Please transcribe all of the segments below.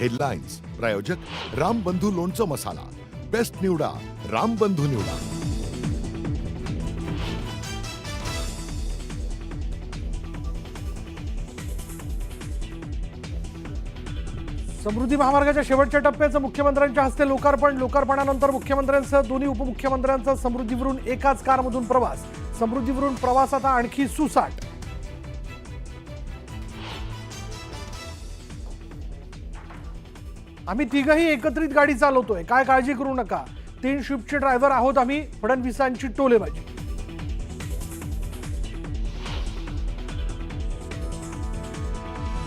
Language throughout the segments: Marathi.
हेडलाईन्स प्रायोजक रामबंधू लोणचं मसाला, बेस्ट निवडा रामबंधू निवडा। समृद्धी महामार्गाच्या शेवटच्या टप्प्याचं मुख्यमंत्र्यांच्या हस्ते लोकार्पण। लोकार्पणानंतर मुख्यमंत्र्यांसह दोन्ही उपमुख्यमंत्र्यांचा समृद्धीवरून एकाच कारमधून प्रवास। समृद्धीवरून प्रवास आता आणखी सुसाट। आम्ही तिघही एकत्रित गाडी चालवतोय, काय काळजी करू नका। 3 शिफ्टचे ड्रायव्हर आहोत आम्ही, फडणवीसांची टोलेबाजी।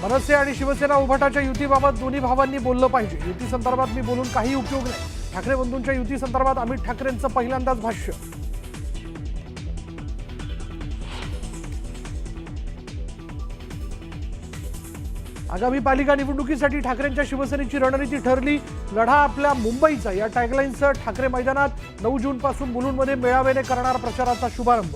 मनसे आणि शिवसेना उभाटाच्या युतीबाबत दोन्ही भावांनी बोललं पाहिजे। युती संदर्भात मी बोलून काही उपयोग नाही। ठाकरे बंधूंच्या युती संदर्भात अमित ठाकरेंचं पहिल्यांदाच भाष्य। आगामी पालिका निवडणुकीसाठी ठाकरेंच्या शिवसेनेची रणनीती ठरली। लढा आपल्या मुंबईचा या टॅगलाईनसह ठाकरे मैदानात 9 जून पासून मुलुंडमध्ये मेळाव्याने करणार प्रचाराचा शुभारंभ।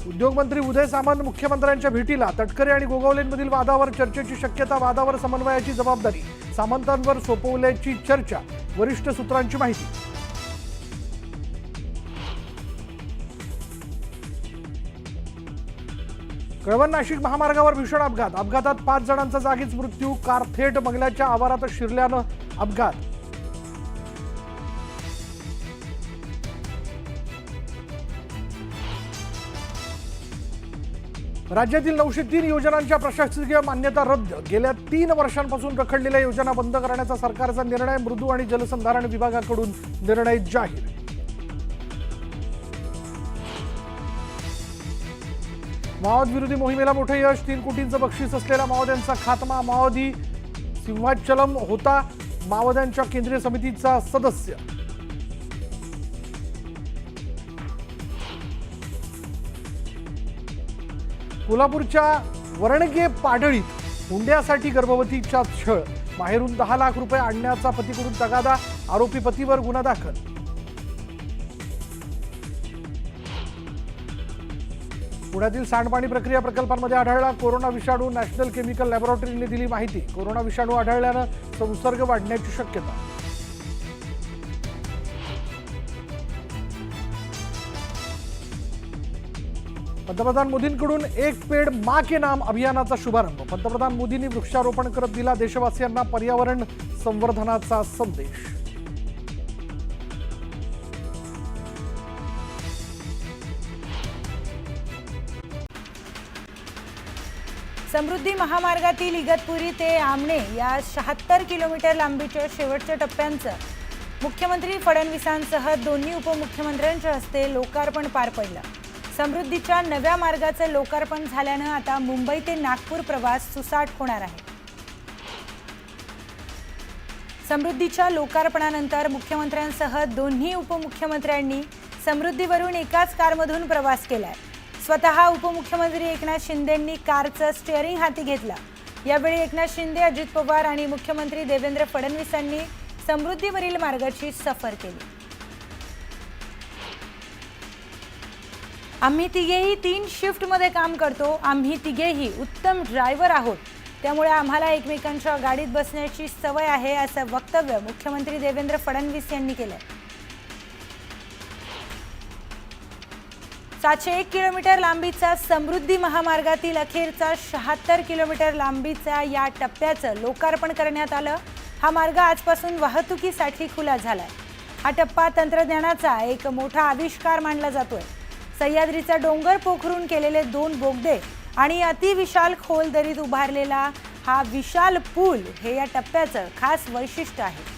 उद्योगमंत्री उदय सामंत मुख्यमंत्र्यांच्या भेटीला। तटकरे आणि गोगावलेंमधील वादावर चर्चेची शक्यता, वादावर समन्वयाची जबाबदारी। सामंतांवर सोपवल्याची चर्चा, वरिष्ठ सूत्रांची माहिती। कळवण नाशिक महामार्गावर भीषण अपघात। अपघातात 5 जणांचा जागीच मृत्यू। कार थेट बंगल्याच्या आवारात शिरल्यानं अपघात। राज्यातील 903 योजनांच्या प्रशासकीय मान्यता रद्द। गेल्या 3 वर्षांपासून रखडलेल्या योजना बंद करण्याचा सरकारचा निर्णय। मृदू आणि जलसंधारण विभागाकडून निर्णय जाहीर। माओवाद विरोधी मोहिमेला मोठे यश। 3 कोटींचं बक्षीस असलेल्या माओवाद्यांचा खात्मा। माओवादी सिंहाचलम होता माओवाद्यांच्या केंद्रीय समितीचा सदस्य। कोल्हापूरच्या वरणगे पाडळीत हुंड्यासाठी गर्भवतीच्या छळ। माहेरून 10 लाख रुपये आणण्याचा पतीकडून तगादा। आरोपी पतीवर गुन्हा दाखल। पुण्यातील सांडपाणी प्रक्रिया प्रकल्पांमध्ये आढळला कोरोना विषाणू। नॅशनल केमिकल लॅबोरेटरीने दिली माहिती। कोरोना विषाणू आढळल्यानं संसर्ग वाढण्याची शक्यता। पंतप्रधान मोदींकडून एक पेड़ मां के नाम अभियानाचा शुभारंभ। पंतप्रधान मोदींनी वृक्षारोपण करत दिला देशवासियांना पर्यावरण संवर्धनाचा संदेश। समृद्धी महामार्गातील इगतपुरी ते आमणे या 76 किलोमीटर लांबीच्या शेवटच्या टप्प्यांचं मुख्यमंत्री फडणवीसांसह दोन्ही उपमुख्यमंत्र्यांच्या हस्ते लोकार्पण पार पडलं। समृद्धीच्या नव्या मार्गाचं लोकार्पण झाल्यानं आता मुंबई ते नागपूर प्रवास सुसाट होणार आहे। समृद्धीच्या लोकार्पणानंतर मुख्यमंत्र्यांसह दोन्ही उपमुख्यमंत्र्यांनी समृद्धीवरून एकाच कारमधून प्रवास केलाय। स्वतः उपमुख्यमंत्री एकनाथ शिंदेंनी कारचं स्टीअरिंग हाती घेतला। यावेळी एकनाथ शिंदे, अजित पवार आणि मुख्यमंत्री देवेंद्र फडणवीसांनी समृद्धीवरील मार्गाची सफर केली। आम्ही तिघेही 3 शिफ्टमध्ये काम करतो। आम्ही तिघेही उत्तम ड्रायव्हर आहोत, त्यामुळे आम्हाला एकमेकांच्या गाडीत बसण्याची सवय आहे, असं वक्तव्य मुख्यमंत्री देवेंद्र फडणवीस यांनी केलं। 701 किलोमीटर लांबीचा समृद्धी महामार्गातील अखेरचा 76 किलोमीटर लांबीचा या टप्प्याचं लोकार्पण करण्यात आलं। हा मार्ग आजपासून वाहतुकीसाठी खुला झालाय। हा टप्पा तंत्रज्ञानाचा एक मोठा आविष्कार मानला जातोय। सह्याद्रीचा डोंगर पोखरून केलेले 2 बोगदे आणि अतिविशाल खोल दरीत उभारलेला हा विशाल पूल हे या टप्प्याचं खास वैशिष्ट्य आहे।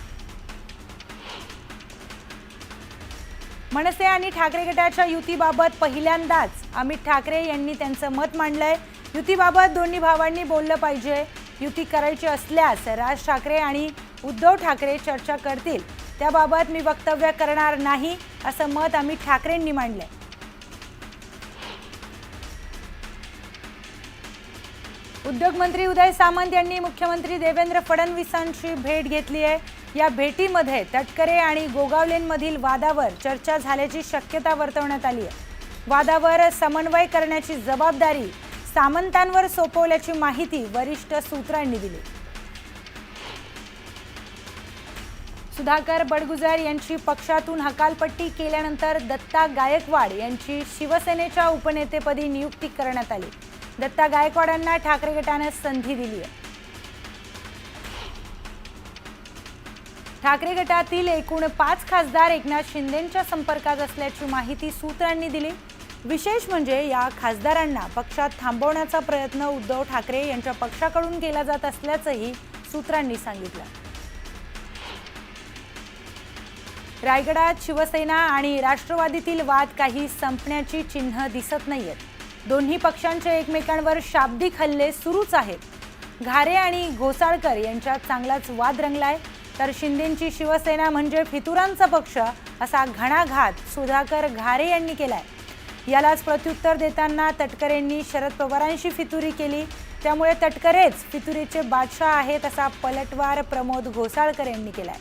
मनसे आणि ठाकरे गटाच्या युतीबाबत पहिल्यांदाच अमित ठाकरे यांनी त्यांचं मत मांडलंय। युतीबाबत दोन्ही भावांनी बोललं पाहिजे। युती करायची असल्यास राज ठाकरे आणि उद्धव ठाकरे चर्चा करतील, त्याबाबत मी वक्तव्य करणार नाही, असं मत अमित ठाकरेंनी मांडलंय। उद्योगमंत्री उदय सामंत यांनी मुख्यमंत्री देवेंद्र फडणवीसांची भेट घेतली आहे। या भेटीमध्ये तटकरे आणि गोगावलेंमधील वादावर चर्चा झाल्याची शक्यता वर्तवण्यात आली आहे। वादावर समन्वय करण्याची जबाबदारी सामंतांवर सोपवल्याची माहिती वरिष्ठ सूत्रांनी दिली. सुधाकर बडगुजर यांची पक्षातून हकालपट्टी केल्यानंतर दत्ता गायकवाड यांची शिवसेनेच्या उपनेतेपदी नियुक्ती करण्यात आली. दत्ता गायकवाडांना ठाकरे गटाने संधी दिली आहे. ठाकरे गटातील एकूण 5 खासदार एकनाथ शिंदेंच्या संपर्कात असल्याची माहिती सूत्रांनी दिली. विशेष म्हणजे या खासदारांना पक्षात थांबवण्याचा प्रयत्न उद्धव ठाकरे यांच्या पक्षाकडून केला जात असल्याचंही सूत्रांनी सांगितलं. रायगडात शिवसेना आणि राष्ट्रवादीतील वाद काही संपण्याची चिन्ह दिसत नाहीयेत. दोन्ही पक्षांचे एकमेकांवर शाब्दिक हल्ले सुरूच आहेत. घारे आणि घोसाळकर यांच्यात चांगलाच वाद रंगलाय. तर शिंदेंची शिवसेना म्हणजे फितुरांचा पक्ष असा घणाघात सुधाकर घारे यांनी केलाय. यालाच प्रत्युत्तर देताना तटकरेंनी शरद पवारांशी फितुरी केली. त्यामुळे तटकरेच फितुरीचे बादशाह आहेत असा पलटवार प्रमोद घोसाळकर यांनी केलाय.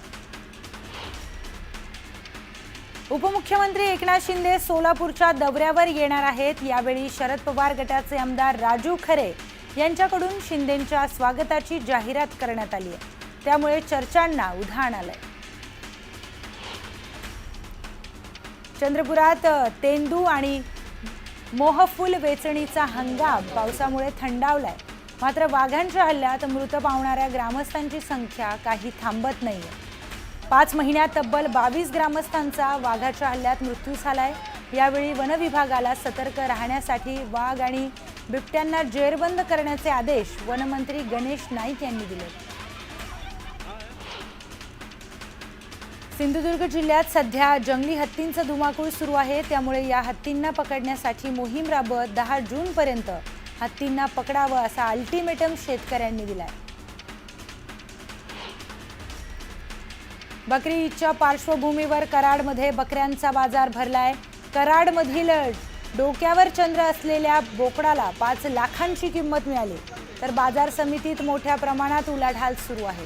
उपमुख्यमंत्री एकनाथ शिंदे सोलापूरच्या दौऱ्यावर येणार आहेत. यावेळी शरद पवार गटाचे आमदार राजू खरे यांच्याकडून शिंदेंच्या स्वागताची जाहिरात करण्यात आली आहे. त्यामुळे चर्चांना उधाण आलंय. चंद्रपुरात तेंदू आणि मोहफुल वेचणीचा हंगाम पावसामुळे थंडावलाय. मात्र वाघांच्या हल्ल्यात मृत पावणाऱ्या ग्रामस्थांची संख्या काही थांबत नाहीये. 5 महिन्यात तब्बल 22 ग्रामस्थांचा वाघाच्या हल्ल्यात मृत्यू झालाय. यावेळी वन विभागाला सतर्क राहण्यासाठी वाघ आणि बिबट्यांना जेरबंद करण्याचे आदेश वनमंत्री गणेश नाईक यांनी दिले. सिंधुदुर्ग जिल्ह्यात सध्या जंगली हत्तींचा धुमाकूळ सुरू आहे. त्यामुळे या हत्तींना पकडण्यासाठी मोहीम राबवत 10 जूनपर्यंत हत्तींना पकडावं असा अल्टिमेटम शेतकऱ्यांनी दिलाय. बकरी ईदच्या पार्श्वभूमीवर कराडमध्ये बकऱ्यांचा बाजार भरलाय. कराडमधील डोक्यावर चंद्र असलेल्या बोकडाला 5 लाखांची किंमत मिळाली. तर बाजार समितीत मोठ्या प्रमाणात उलाढाल सुरू आहे.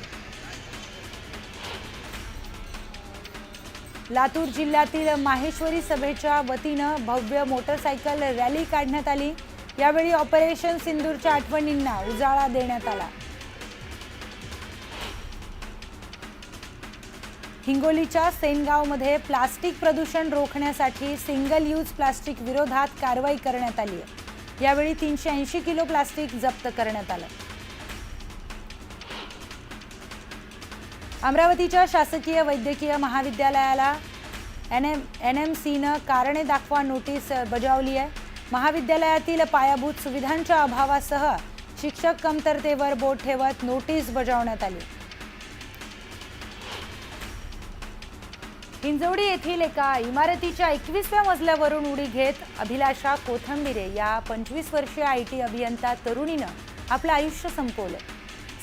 लातूर जिल्ह्यातील माहेश्वरी सभेच्या वतीनं भव्य मोटरसायकल रॅली काढण्यात आली. यावेळी ऑपरेशन सिंदूरच्या आठवणींना उजाळा देण्यात आला. हिंगोलीच्या सेनगावमध्ये प्लास्टिक प्रदूषण रोखण्यासाठी सिंगल यूज प्लास्टिक विरोधात कारवाई करण्यात आली आहे. यावेळी 380 किलो प्लास्टिक जप्त करण्यात आलं. अमरावतीच्या शासकीय वैद्यकीय महाविद्यालयाला NMCनं कारणे दाखवा नोटीस बजावली आहे. महाविद्यालयातील पायाभूत सुविधांच्या अभावासह शिक्षक कमतरतेवर बोट ठेवत नोटीस बजावण्यात आली. हिंजवडी येथील एका इमारतीच्या 21व्या मजल्यावरून उडी घेत अभिलाषा कोथंबिरे या 25 वर्षीय IT अभियंता तरुणीनं आपलं आयुष्य संपवलं.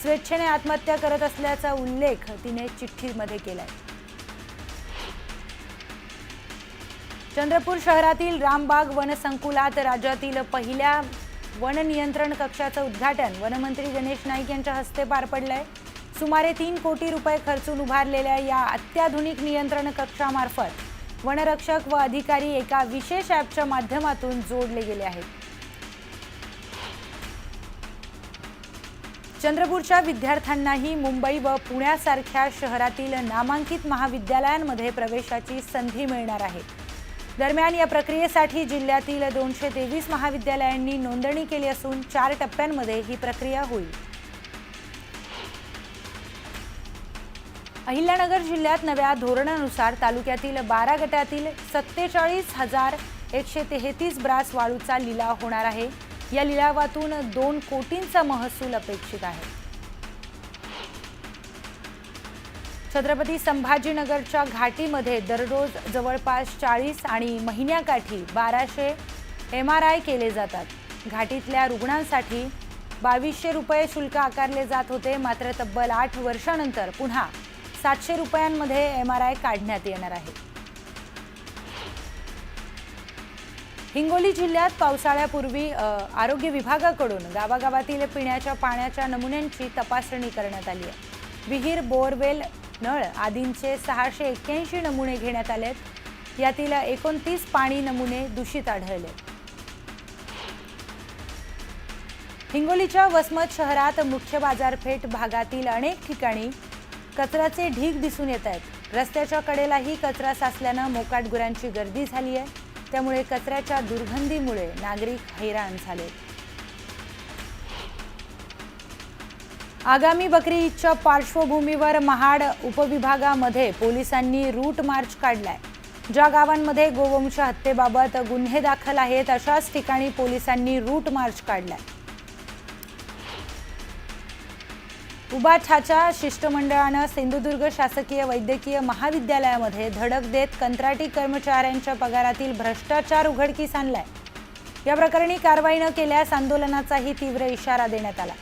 स्वेच्छेने आत्महत्या करत असल्याचा उल्लेख तिने चिठ्ठीमध्ये केलाय. चंद्रपूर शहरातील रामबाग वनसंकुलात राज्यातील पहिल्या वन नियंत्रण कक्षाचं उद्घाटन वनमंत्री गणेश नाईक यांच्या हस्ते पार पडलंय. सुमारे 3 कोटी रुपये खर्चून उभारलेल्या या अत्याधुनिक नियंत्रण कक्षामार्फत वनरक्षक व अधिकारी एका विशेष ॲपच्या माध्यमातून जोडले गेले आहेत. चंद्रपूरच्या विद्यार्थ्यांनाही मुंबई व पुण्यासारख्या शहरातील नामांकित महाविद्यालयांमध्ये प्रवेशाची संधी मिळणार आहे. दरम्यान या प्रक्रियेसाठी जिल्ह्यातील 223 महाविद्यालयांनी नोंदणी केली असून 4 टप्प्यांमध्ये ही प्रक्रिया होईल. अहिल्यानगर जिल्ह्यात नव्या धोरणानुसार तालुक्यातील 12 गटातील 47,133 ब्रास वाळूचा लिलाव होणार आहे. या लिलावातून 2 कोटींचा महसूल अपेक्षित आहे. छत्रपती संभाजीनगरच्या घाटीमध्ये दररोज जवळपास 40 आणि महिन्याकाठी 1200 MRI केले जातात. घाटीतल्या रुग्णांसाठी 2200 रुपये शुल्क आकारले जात होते. मात्र तब्बल 8 वर्षांनंतर पुन्हा 700 रुपयांमध्ये MRI काढण्यात येणार आहे. हिंगोली जिल्ह्यात पावसाळ्यापूर्वी आरोग्य विभागाकडून गावागावातील पिण्याच्या पाण्याच्या नमुन्यांची तपासणी करण्यात आली आहे. विहीर, बोरवेल, नळ आदींचे 681 नमुने घेण्यात आलेत. यातील 29 पाणी नमुने दूषित आढळले. हिंगोलीच्या वसमत शहरात मुख्य बाजारपेठ भागातील अनेक ठिकाणी कचऱ्याचे ढीग दिसून येत आहेत. रस्त्याच्या कडेलाही कचरा साचल्यानं मोकाट गुरांची गर्दी झाली आहे. त्यामुळे कचऱ्याच्या दुर्गंधीमुळे नागरिक हैराण झाले. आगामी बकरी ईदच्या पार्श्वभूमीवर महाड उपविभागामध्ये पोलिसांनी रूट मार्च काढलाय. ज्या गावांमध्ये गोवंश हत्येबाबत गुन्हे दाखल आहेत अशाच ठिकाणी पोलिसांनी रूट मार्च काढलाय. उबाठाच्या शिष्टमंडळानं सिंधुदुर्ग शासकीय वैद्यकीय महाविद्यालयामध्ये धडक देत कंत्राटी कर्मचाऱ्यांच्या पगारातील भ्रष्टाचार उघडकीस आणलाय. या प्रकरणी कारवाई न केल्यास आंदोलनाचाही तीव्र इशारा देण्यात आला.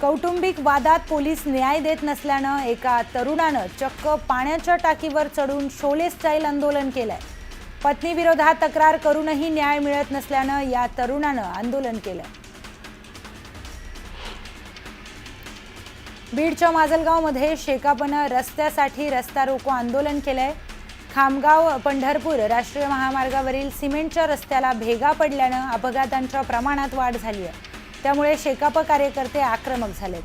कौटुंबिक वादात पोलीस न्याय देत नसल्यानं एका तरुणानं चक्क पाण्याच्या टाकीवर चढून शोले स्टाईल आंदोलन केलंय. पत्नीविरोधात तक्रार करूनही न्याय मिळत नसल्यानं या तरुणानं आंदोलन केलंय. बीडच्या माजलगावमध्ये शेकापनं रस्त्यासाठी रस्ता रोको आंदोलन केलंय. खामगाव पंढरपूर राष्ट्रीय महामार्गावरील सिमेंटच्या रस्त्याला भेगा पडल्यानं अपघातांच्या प्रमाणात वाढ झाली आहे. त्यामुळे शेकाप कार्यकर्ते आक्रमक झालेत.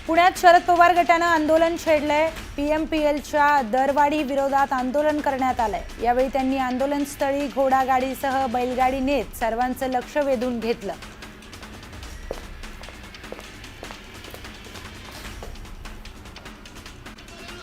पुण्यात शरद पवार गटानं आंदोलन छेडलंय. पीएमपीएलच्या दरवाढी विरोधात आंदोलन करण्यात आलंय. यावेळी त्यांनी आंदोलनस्थळी घोडागाडीसह बैलगाडी नेत सर्वांचं लक्ष वेधून घेतलं.